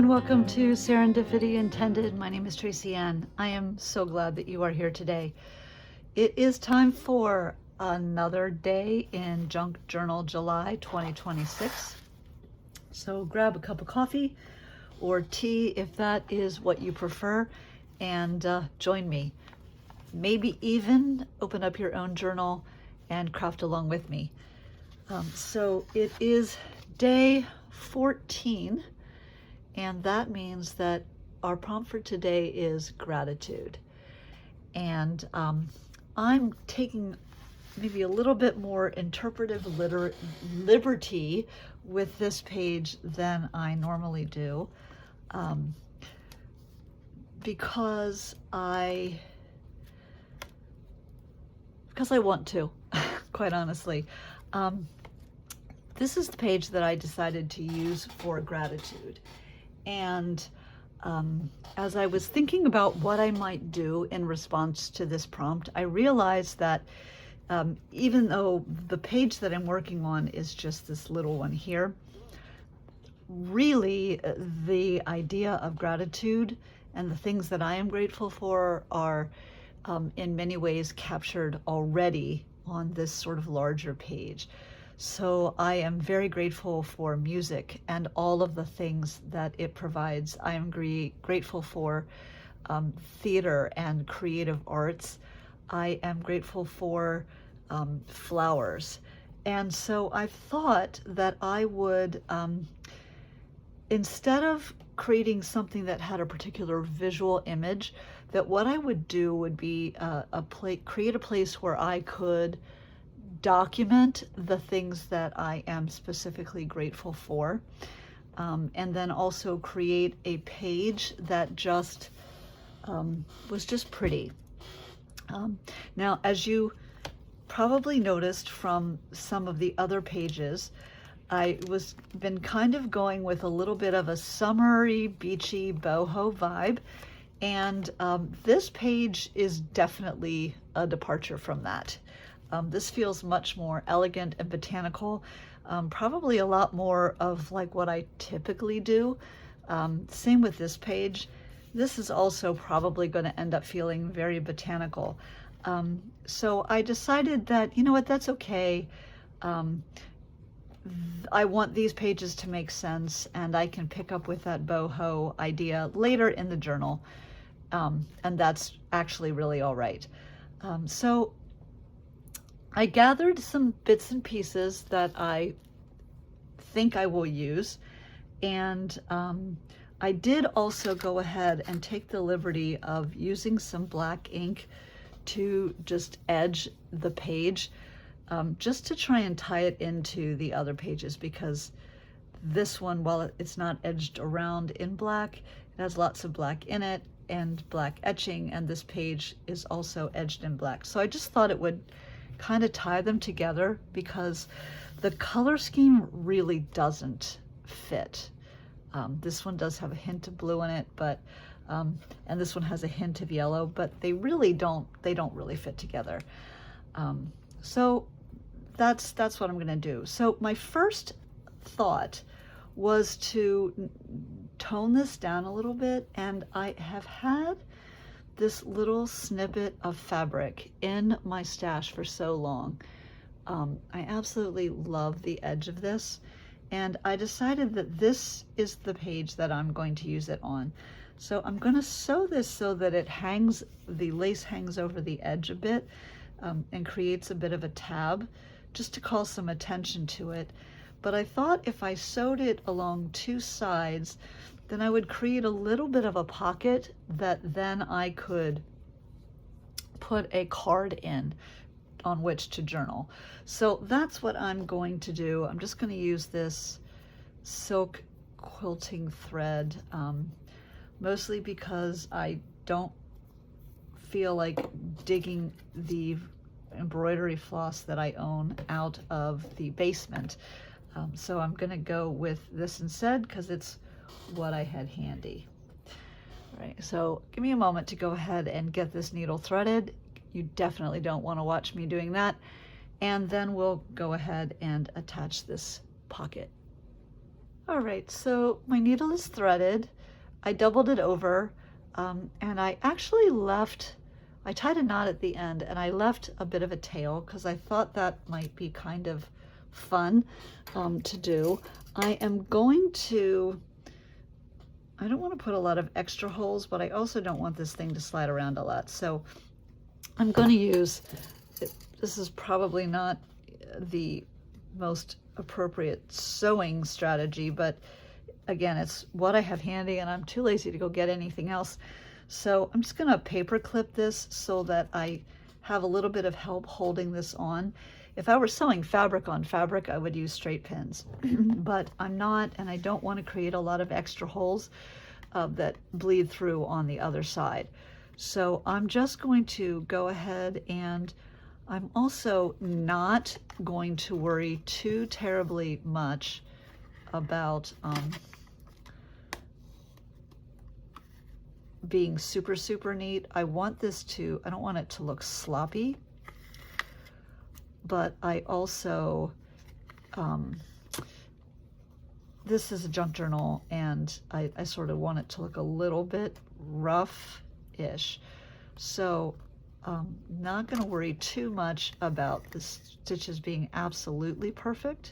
and welcome to Serendipity Intended. My name is Tracy Ann. I am so glad that you are here today. It is time for another day in Junk Journal July 2026. So grab a cup of coffee or tea if that is what you prefer, and join me. Maybe even open up your own journal and craft along with me. So it is day 14. And that means that our prompt for today is gratitude. And I'm taking maybe a little bit more interpretive liberty with this page than I normally do, because I want to, quite honestly. This is the page that I decided to use for gratitude. And as I was thinking about what I might do in response to this prompt, I realized that even though the page that I'm working on is just this little one here, really the idea of gratitude and the things that I am grateful for are in many ways captured already on this sort of larger page. So I am very grateful for music and all of the things that it provides. I am grateful for theater and creative arts. I am grateful for flowers. And so I thought that I would, instead of creating something that had a particular visual image, that what I would do would be create a place where I could document the things that I am specifically grateful for, and then also create a page that just was just pretty. Now, as you probably noticed from some of the other pages, I was been kind of going with a little bit of a summery, beachy boho vibe, and this page is definitely a departure from that. This feels much more elegant and botanical, probably a lot more of like what I typically do. Same with this page. This is also probably going to end up feeling very botanical. So I decided that, you know what, that's okay. I want these pages to make sense, and I can pick up with that boho idea later in the journal. And that's actually really all right. So I gathered some bits and pieces that I think I will use, and I did also go ahead and take the liberty of using some black ink to just edge the page, just to try and tie it into the other pages, because this one, while it's not edged around in black, it has lots of black in it and black etching, and this page is also edged in black. So I just thought it would kind of tie them together, because the color scheme really doesn't fit. This one does have a hint of blue in it, but and this one has a hint of yellow, but they don't really fit together. So that's what I'm going to do. So my first thought was to tone this down a little bit, and I have had this little snippet of fabric in my stash for so long. I absolutely love the edge of this, and I decided that this is the page that I'm going to use it on. So I'm going to sew this so that it hangs, the lace hangs over the edge a bit, and creates a bit of a tab, just to call some attention to it. But I thought if I sewed it along two sides, then I would create a little bit of a pocket that then I could put a card in on which to journal. So that's what I'm going to do. I'm just going to use this silk quilting thread, mostly because I don't feel like digging the embroidery floss that I own out of the basement. So I'm going to go with this instead, because it's what I had handy. All right, so give me a moment to go ahead and get this needle threaded. You definitely don't want to watch me doing that. And then we'll go ahead and attach this pocket. All right, so my needle is threaded. I doubled it over, and I actually I tied a knot at the end, and I left a bit of a tail because I thought that might be kind of fun to do. I am going to, I don't want to put a lot of extra holes, but I also don't want this thing to slide around a lot. So I'm going to use, this is probably not the most appropriate sewing strategy, but again, it's what I have handy and I'm too lazy to go get anything else. So I'm just gonna paper clip this so that I have a little bit of help holding this on. If I were sewing fabric on fabric, I would use straight pins, but I'm not, and I don't want to create a lot of extra holes that bleed through on the other side. So I'm just going to go ahead, and I'm also not going to worry too terribly much about being super, super neat. I want this to, I don't want it to look sloppy, but I also, this is a junk journal, and I sort of want it to look a little bit rough-ish. So not going to worry too much about the stitches being absolutely perfect.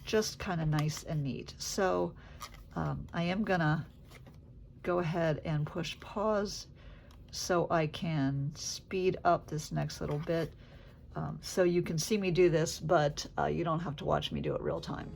Just kind of nice and neat. So I am going to go ahead and push pause so I can speed up this next little bit. So you can see me do this, but you don't have to watch me do it real time.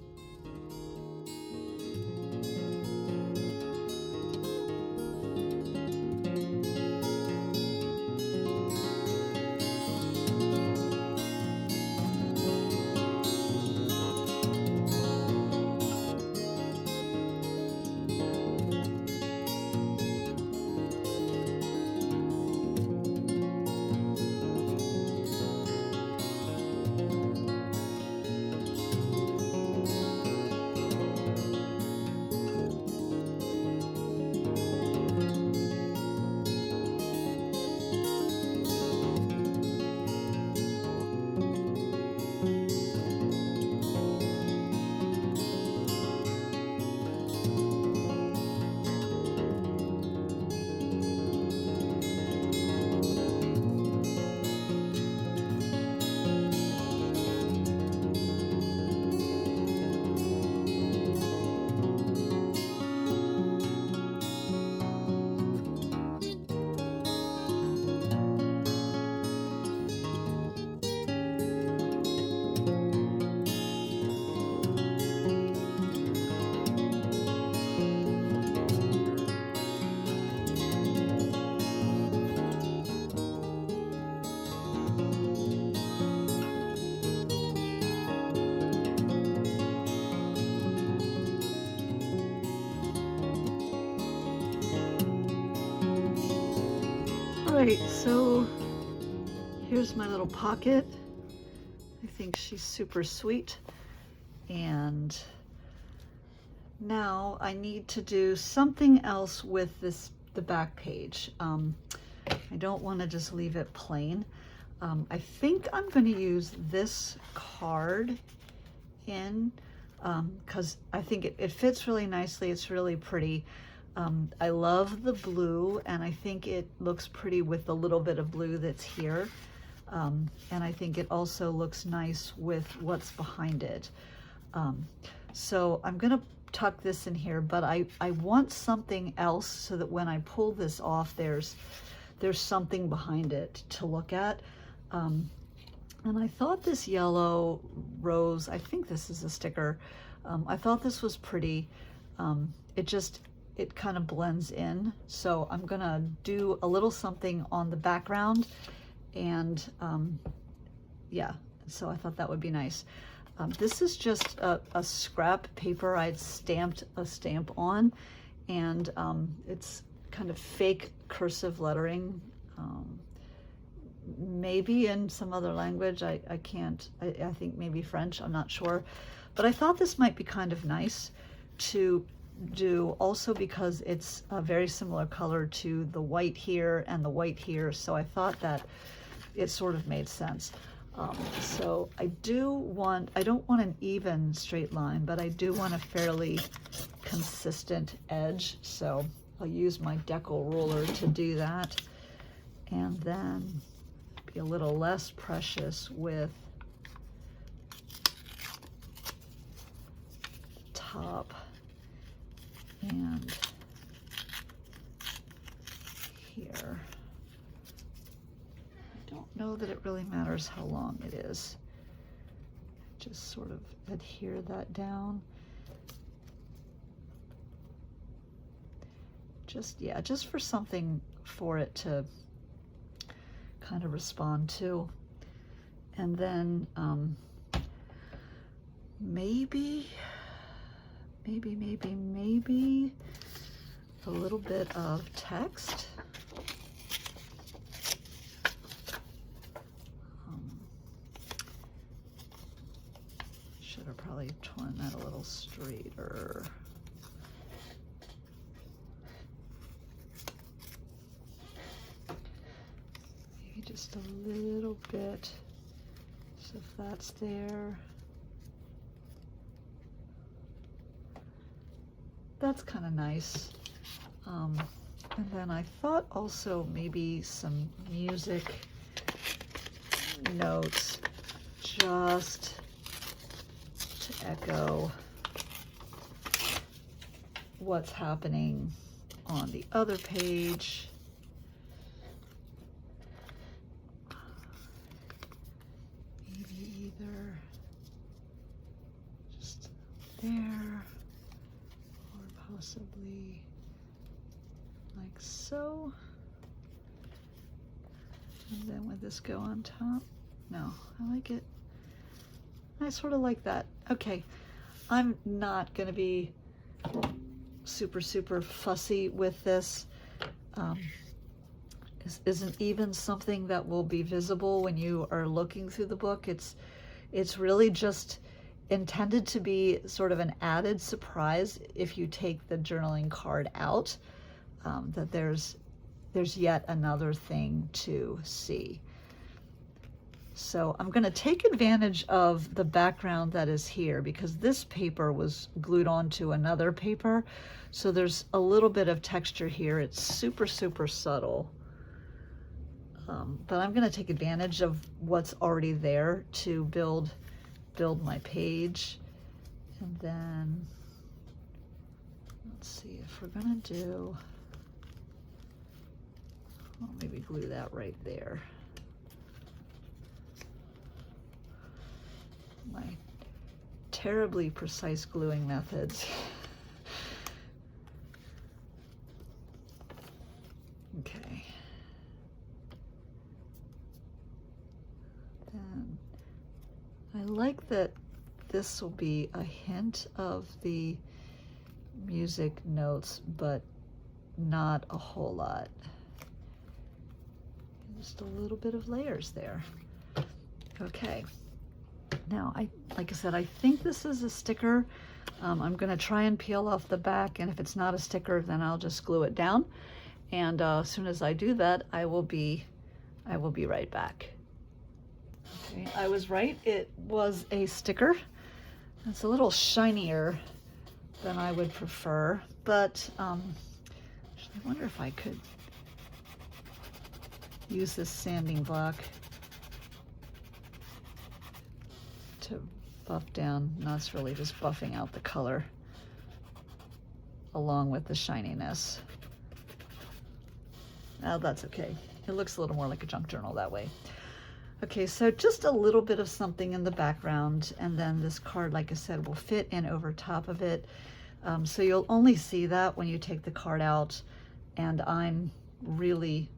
Alright, so here's my little pocket. I think she's super sweet. And now I need to do something else with the back page. I don't want to just leave it plain. I think I'm going to use this card in because I think it fits really nicely. It's really pretty. I love the blue, and I think it looks pretty with the little bit of blue that's here. And I think it also looks nice with what's behind it. So I'm gonna tuck this in here, but I want something else so that when I pull this off, there's something behind it to look at. And I thought this yellow rose, I think this is a sticker. I thought this was pretty. It kind of blends in. So I'm gonna do a little something on the background, and yeah, so I thought that would be nice. This is just a scrap paper I'd stamped a stamp on, and it's kind of fake cursive lettering, maybe in some other language. I think maybe French, I'm not sure. But I thought this might be kind of nice to do, also because it's a very similar color to the white here and the white here, so I thought that it sort of made sense. So I don't want an even straight line, but I do want a fairly consistent edge. So I'll use my decal ruler to do that. And then be a little less precious with top and here. I don't know that it really matters how long it is. Just sort of adhere that down. Just for something for it to kind of respond to. And then maybe a little bit of text. Should have probably torn that a little straighter. Maybe just a little bit, so if that's there. That's kind of nice. And then I thought also maybe some music notes just to echo what's happening on the other page. Maybe either just there, possibly like so. And then would this go on top? No, I like it. I sort of like that. Okay, I'm not going to be super fussy with this. Isn't even something that will be visible when you are looking through the book. It's really just intended to be sort of an added surprise if you take the journaling card out, that there's yet another thing to see. So I'm going to take advantage of the background that is here because this paper was glued onto another paper. So there's a little bit of texture here. It's super subtle. But I'm going to take advantage of what's already there to build my page. And then let's see if we're going to do, well, maybe glue that right there. My terribly precise gluing methods. Okay. Then I like that this will be a hint of the music notes, but not a whole lot. Just a little bit of layers there. Okay. Now, like I said, I think this is a sticker. I'm going to try and peel off the back, and if it's not a sticker, then I'll just glue it down. And as soon as I do that, I will be right back. Okay, I was right. It was a sticker. It's a little shinier than I would prefer, but I wonder if I could use this sanding block to buff down. No, it's really just buffing out the color along with the shininess. Oh, that's okay. It looks a little more like a junk journal that way. Okay, so just a little bit of something in the background, and then this card, like I said, will fit in over top of it. So you'll only see that when you take the card out, and I'm really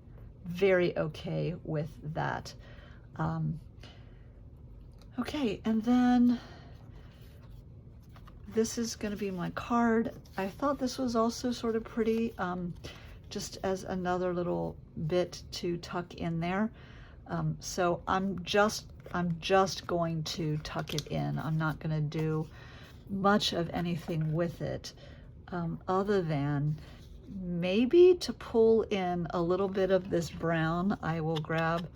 very okay with that. Okay, and then this is going to be my card. I thought this was also sort of pretty, just as another little bit to tuck in there. So I'm just going to tuck it in. I'm not going to do much of anything with it, other than maybe to pull in a little bit of this brown. I will grab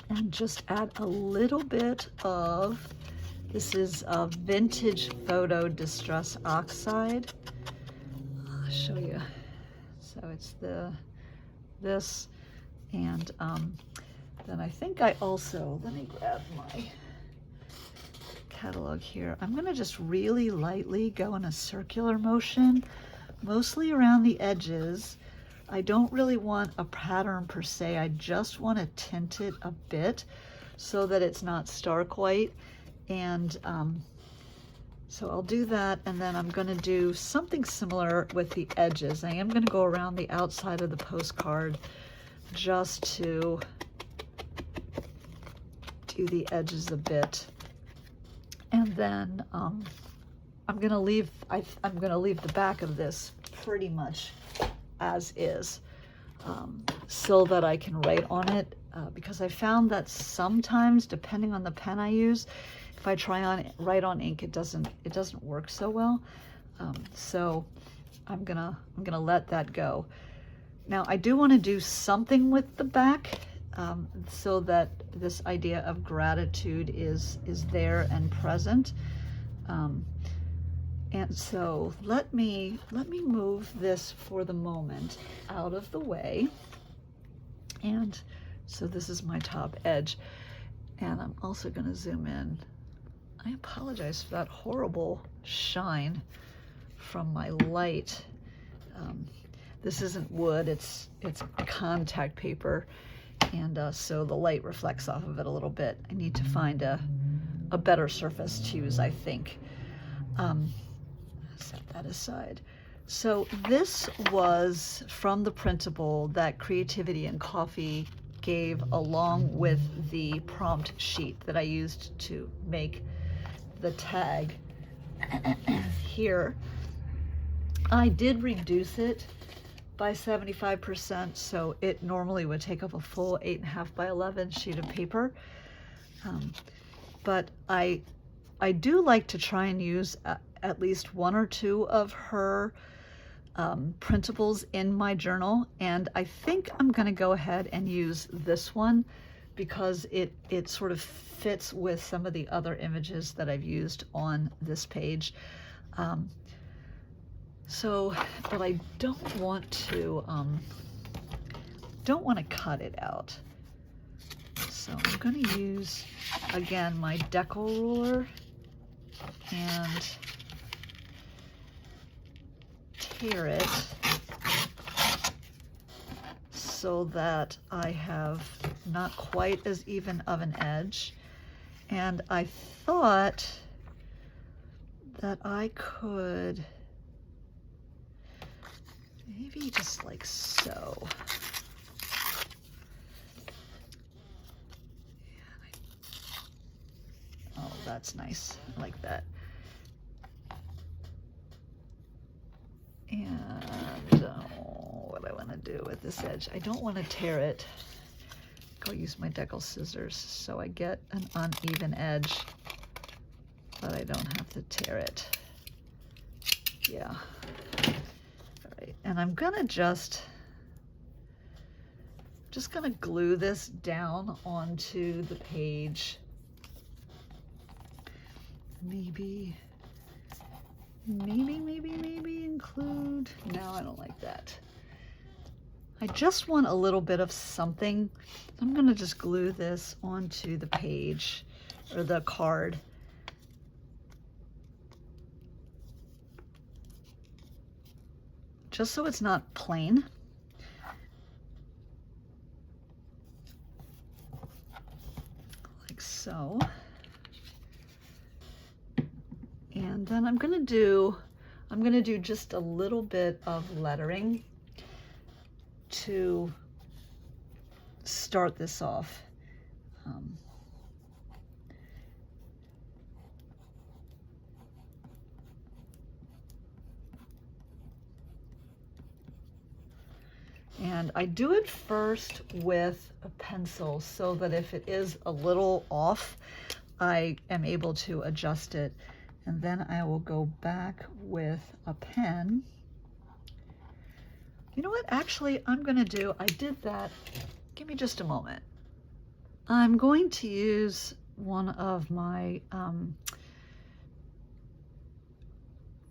and just add a little bit of, this is a vintage photo distress oxide. I'll show you. So it's this, and then I think I also, let me grab my catalog here. I'm gonna just really lightly go in a circular motion, mostly around the edges. I don't really want a pattern per se. I just want to tint it a bit so that it's not stark white. And so I'll do that, and then I'm going to do something similar with the edges. I am going to go around the outside of the postcard just to do the edges a bit. And then I'm going to leave the back of this pretty much as is, so that I can write on it, because I found that sometimes, depending on the pen I use, if I write on ink, it doesn't work so well. So I'm gonna let that go. Now I do want to do something with the back, so that this idea of gratitude is there and present. And so let me move this for the moment out of the way. And so this is my top edge. And I'm also going to zoom in. I apologize for that horrible shine from my light. This isn't wood, it's contact paper. And so the light reflects off of it a little bit. I need to find a better surface to use, I think. Set that aside. So this was from the printable that Creativity and Coffee gave along with the prompt sheet that I used to make the tag here. I did reduce it by 75%, so it normally would take up a full 8.5 by 11 sheet of paper. But I do like to try and use at least one or two of her printables in my journal, and I think I'm going to go ahead and use this one because it sort of fits with some of the other images that I've used on this page. But I don't want to cut it out. So I'm going to use again my decal ruler and tear it so that I have not quite as even of an edge. And I thought that I could maybe just like so. Oh, that's nice. I like that. And what I want to do with this edge, I don't want to tear it. I'll use my decal scissors so I get an uneven edge, but I don't have to tear it. Yeah. All right, and I'm gonna just gonna glue this down onto the page. Maybe include, no, I don't like that. I just want a little bit of something. I'm gonna just glue this onto the page or the card. Just so it's not plain. Like so. And then I'm gonna do just a little bit of lettering to start this off. And I do it first with a pencil so that if it is a little off, I am able to adjust it. And then I will go back with a pen. You know what, actually, I'm gonna do, I did that, give me just a moment. I'm going to use one of my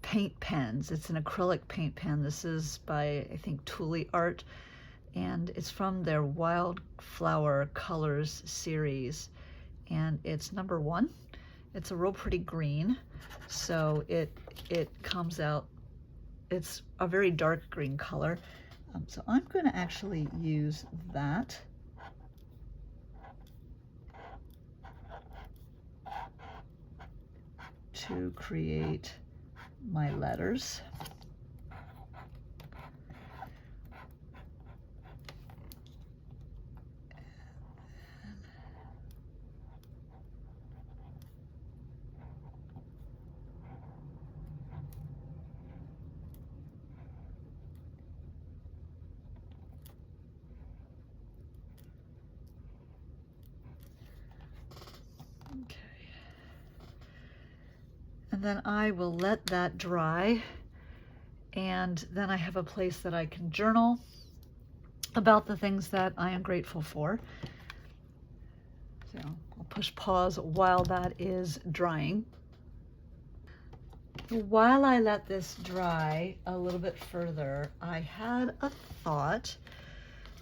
paint pens. It's an acrylic paint pen. This is by, I think, Thule Art, and it's from their Wildflower Colors series, and it's number 1. It's a real pretty green, so it comes out, it's a very dark green color. So I'm going to actually use that to create my letters. Okay. And then I will let that dry, and then I have a place that I can journal about the things that I am grateful for. So I'll push pause while that is drying. While I let this dry a little bit further, I had a thought,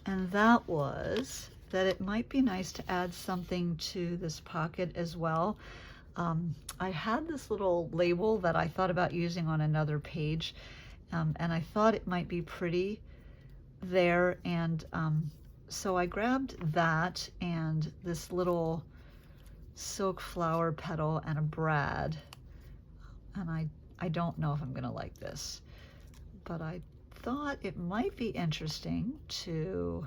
and that was that it might be nice to add something to this pocket as well. I had this little label that I thought about using on another page, and I thought it might be pretty there, and so I grabbed that and this little silk flower petal and a brad, and I don't know if I'm gonna like this, but I thought it might be interesting to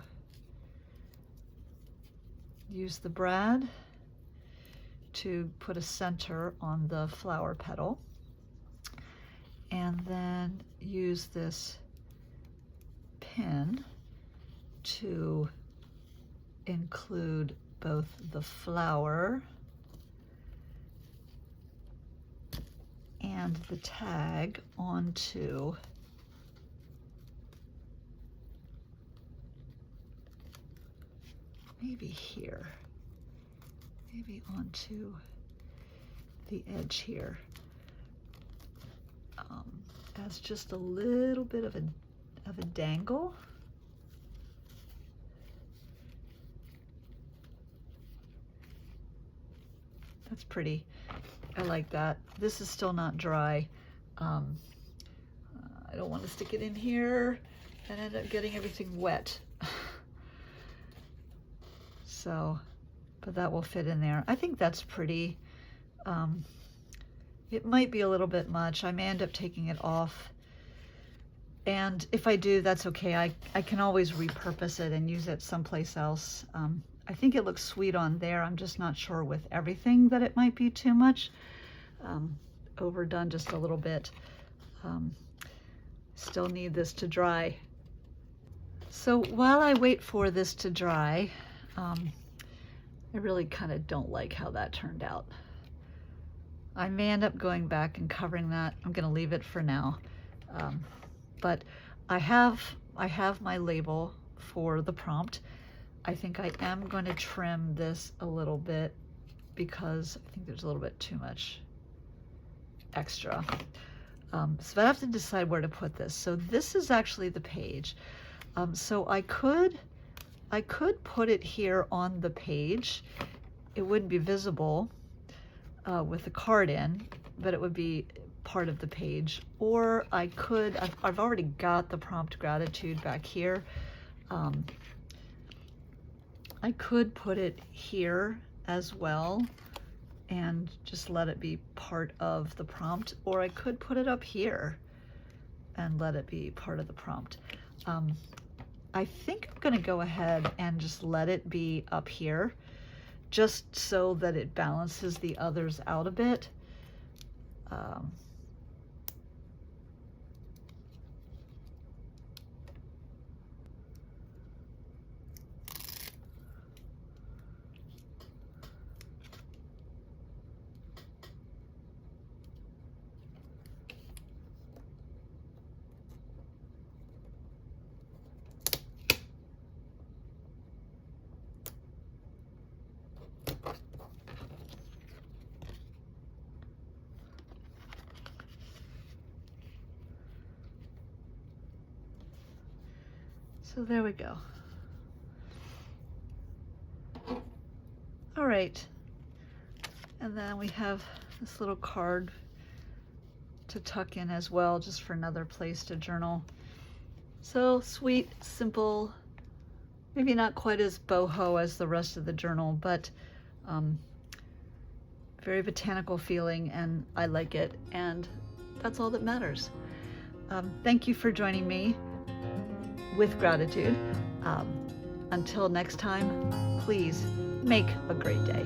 use the brad to put a center on the flower petal, and then use this pin to include both the flower and the tag onto maybe here, maybe onto the edge here, as just a little bit of a dangle. That's pretty. I like that. This is still not dry. I don't want to stick it in here and end up getting everything wet. So, but that will fit in there. I think that's pretty. It might be a little bit much. I may end up taking it off. And if I do, that's okay. I can always repurpose it and use it someplace else. I think it looks sweet on there. I'm just not sure with everything that it might be too much. Overdone just a little bit. Still need this to dry. So while I wait for this to dry, I really kind of don't like how that turned out. I may end up going back and covering that. I'm going to leave it for now. But I have my label for the prompt. I think I am going to trim this a little bit because I think there's a little bit too much extra. So I have to decide where to put this. So this is actually the page. So I could put it here on the page. It wouldn't be visible with the card in, but it would be part of the page. Or I could, I've already got the prompt gratitude back here. I could put it here as well and just let it be part of the prompt, or I could put it up here and let it be part of the prompt. I think I'm going to go ahead and just let it be up here, just so that it balances the others out a bit. So there we go. All right. And then we have this little card to tuck in as well, just for another place to journal. So sweet, simple, maybe not quite as boho as the rest of the journal, but very botanical feeling, and I like it, and that's all that matters. Thank you for joining me with gratitude. Until next time, please make a great day.